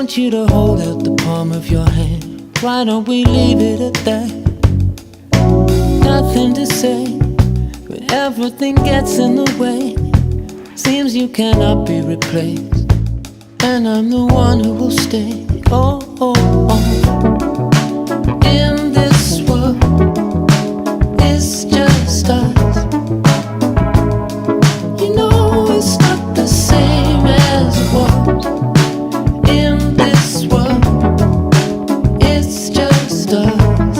want you to hold out the palm of your hand. Why don't we leave it at that? Nothing to say when everything gets in the way. Seems you cannot be replaced, and I'm the one who will stay. Oh, oh, oh. In this world, it's just us. You know it's not the same as it was. In this world, it's just us.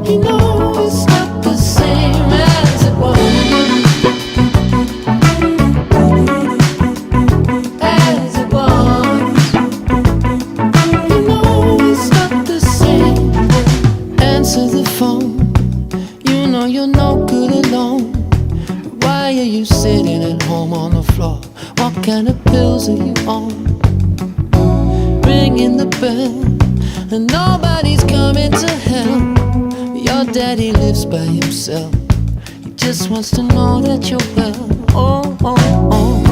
You know it's not the same as it was. As it was. You know it's not the same. Answer the phone. You know you're no good alone. Why are you sitting at home on the floor? What kind of pills are you on? Ringing the bell, and nobody's coming to help. Your daddy lives by himself. He just wants to know that you're well. Oh, oh, oh.